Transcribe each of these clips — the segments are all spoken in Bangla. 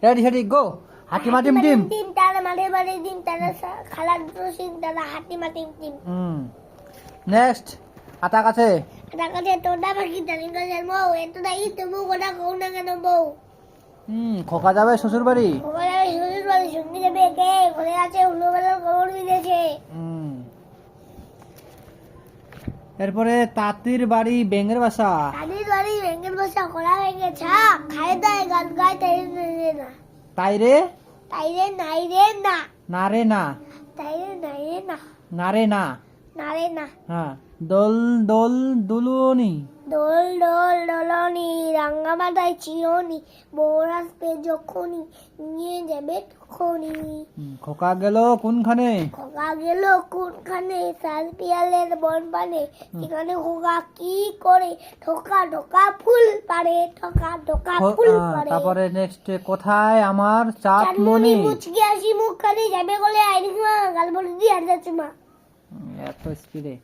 রেডি সেডি গো। হাতিমা টিম টিম। টিম তারা মাঠে মাঠে টিম তারা খেলার সিং তারা হাতিমা টিম টিম। নেক্সট আতা কাছে। আতা কাছে তোড়া পাখি জানি গাছের বউ এতটা ই তবু কথা কও না কেন বউ। খোকা যাবে শ্বশুর বাড়ি। খোকা যাবে শ্বশুর বাড়ি সঙ্গী যাবে কে ঘরে আছে উল্টোবেলার খবর দিয়েছে। এরপরে তাঁতির বাড়ি বেঙ্গের বাসা। তাঁতির বাড়ি বেঙ্গের বাসা করা হয়ে গেছে খায় দায় গান গায় তাই না তাই রে তাই রে নাই রে না না রে না তাই রে নাই রে না না রে না না রে না হ্যাঁ দোল দোল দুলুনি। দোল দোল দোলনি রাঙ্গা মাথায় চিরনি বউর আসবে যখনই নিয়ে যাবে তখনই। খোকা গেল কোনখানে। খোকা গেল কোনখানে সাল পিয়ালের বন পানে সেখানে খোকা কি করে ঠোকা ঠোকা ফুল পারে ঠোকা ঠোকা ফুল পারে। তারপরে নেক্সট কোথায় আমার চাঁদমণি। মুচকি আসি মুখখানে যাবে বলে আইনি মা গাল বলে দিয়ে আর যাচ্ছে মা। এত স্পিডে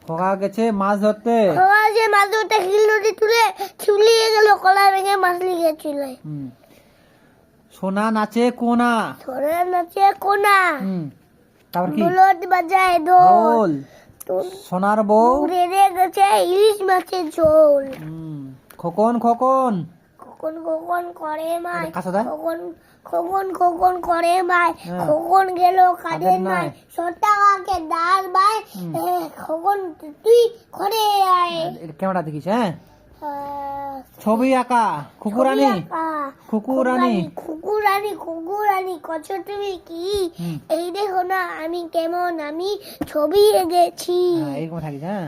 খোকা গেছে মাছ ধরতে। খোকা যে মাছ ধরতে খিল নদী তুলে ছুলিয়ে গেল কলা ভেঙে মাছ লিগে ছিল। সোনা নাচে কোনা। সোনা নাচে কোনা। তারপর কি দুলট বাজায় ঢোল। সোনার বউ রেড়ে গেছে ইলিশ মাছের ঝোল। খোকন খোকন খোকন খোকন করে মায় কাছে খোকন খোকন খোকন করে মায় খোকন গেল কাদের নাই সরটা কাকে দাঁড় বাই খোকন তুই করে আয়। ক্যামেরা দেখিস হ্যাঁ ছবি আঁকা খুকুরানি খুকুরানি খুকুরানি খুকুরানি কছ তুমি কি এই দেখো না আমি কেমন আমি ছবি এঁকেছি। এরকম থাকিস হ্যাঁ।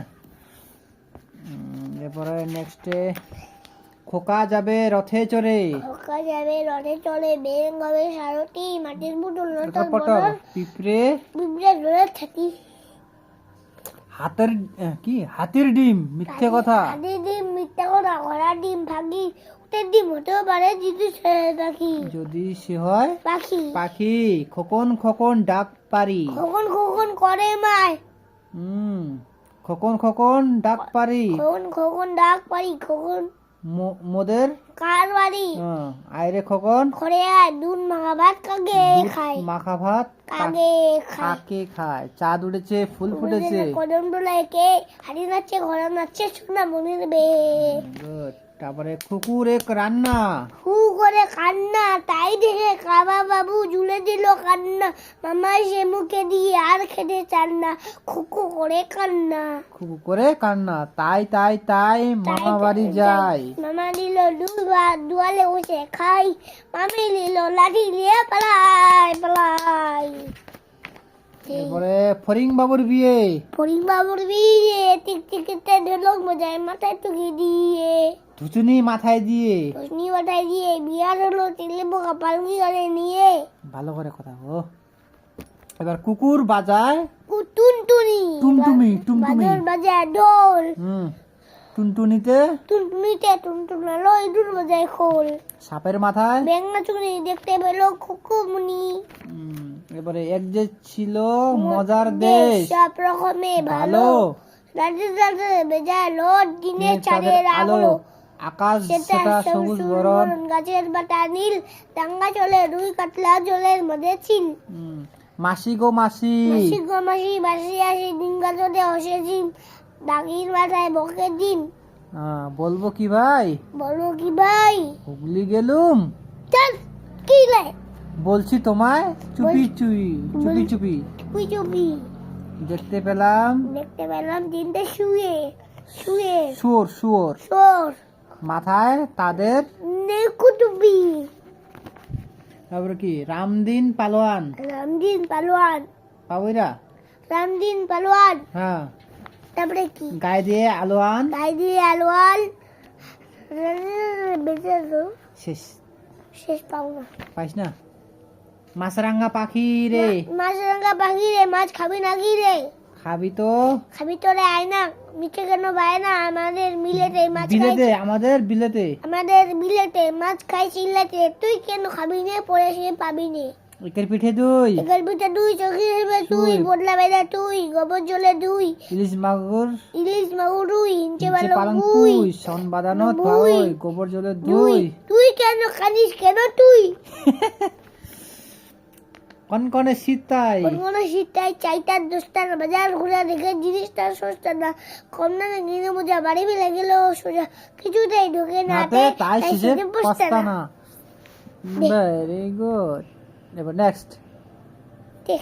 এরপরে নেক্সটে খোকা যাবে রথে চড়ে। খোকা যাবে রথে চড়ে বেং হবে সারথি মাটির পুতুল পটল পিঁপড়ে পিঁপড়ে ধরে থাকি। হাতের কি হাতির ডিম মিথ্যে কথা। হাতির ডিম মিথ্যে কথা ঘোড়ার ডিম ভাগি উটের ডিম হতেও পারে যদি পাখি যদি সে হয় পাখি পাখি খোকন খোকন ডাক পারি। খোকন খোকন করে মায় খোকন খোকন ডাক পারি। খোকন খোকন ডাক পারি খোকন মোদের কার বাড়ি আইরে খোকন ঘরে আয় দুধ মাখা ভাত কাকে খায় মাখা ভাত কাকে খায় কাকে খায় চাঁদ উঠেছে ফুল ফুটেছে কদম দোলায় কে হাড়ি নাচছে ঘোড়া নাচছে সোনা মনির বে। তারপরে কুকুর এক রান্না হু করে কান্না তাই দেখে কাবা বাবু ঝুলে দিল কান্না মামা সে মুখে দিয়ে আর খেতে চান না খুকু করে কান্না। খুকু করে কান্না তাই তাই তাই মামা বাড়ি যাই। মামা নিল দুধ ভাত দুয়ালে বসে খাই মামি নিল লাঠি নিয়ে পালাই পালাই। এরপরে ফরিং বাবুর বিয়ে। ফরিং বাবুর বিয়ে টিকটিকিতে ঢোলক বাজায় মাথায় টুকি দিয়ে ধুচুনি মাথায় দিয়ে ধুচুনি মাথায় দিয়ে বিয়ার হলো তিলবো কপালকি করে নিয়ে। ভালো করে কথা ও। এবার কুকুর বাজায় টুনটুনি টুমটুমি টুমটুমি বাজায় ঢোল টুনটুনিতে টুনটুনিতে টুনটুনালো ইঁদুর বাজায় খোল। সাপের মাথায় বেঙ্গা চুনি দেখতে পেল খুকুমনি। এবারে এক যে ছিল মজার দেশ সব রকমে ভালো রাজে রাজে বেজায় লোট দিনে চাঁদের আলো আকাশ সেটা সবুজ বরণ গাছের বাটা নীল ডাঙ্গা চলে রুই কাতলা জলের মধ্যে চিল। মাসি গো মাসি মাসি গো মাসি বাসি আসি ডিঙ্গা চলে হসে দিন ডাকির মাথায় বকে দিন। বলবো কি ভাই বলবো কি ভাই হুগলি গেলুম চল কি লাই বলছি তোমায় চুপি চুপি চুপি চুপি চুপি চুপি দেখতে পেলাম দিনটা শুয়ে শুয়ে শুয়োর শুয়োর সোর মাথায় তাদের নেকুটুপি। তারপরে কি রামদিন পালোয়ান রামদিন পালোয়ান পাবইরা রামদিন পালোয়ান। হ্যাঁ তারপরে কি গায়ে দিয়ে আলোয়ান গাই দিয়ে আলোয়ান বেঁচে শেষ শেষ পাবো না পাইস না। মাছরাঙ্গা পাখি রে মাছরাঙ্গা পাখি রে মাছ খাবি নাকি রে খাবি তো খাবি তো রে আয় না মিঠে কেন বায় না আমাদের মিলেতে মাছ বিলেতে আমাদের বিলেতে আমাদের বিলেতে মাছ খাই চিল্লাতে তুই কেন খাবি নে পরে সে পাবি নে। একের পিঠে দুই, একের পিঠে দুই, চোখের তুই, তুই। বদলা বেলা তুই, গোবর জলে দুই, ইলিশ মাগুর ইলিশ মাগুর দুই, ইঞ্চে নিচে বালো পালং বুই, পুই, শন বাঁধানো বুই। থাই, গোবর জলে দুই, দুই। তুই কেন কানিস কেন তুই? কনকনে শীতাই, কোনো শীতটাই চাইটার দোস্তার বাজার ঘুরে দেখে জিনিসটা সস্তা না, কম না কিনে বোঝা বাড়ি মিলে গেল সোজা, কিছুতেই ঢুকে না নাতে তাই শেষে বসতে পাস্তা না। না। Very good. এবার নেক্সট। ঠিক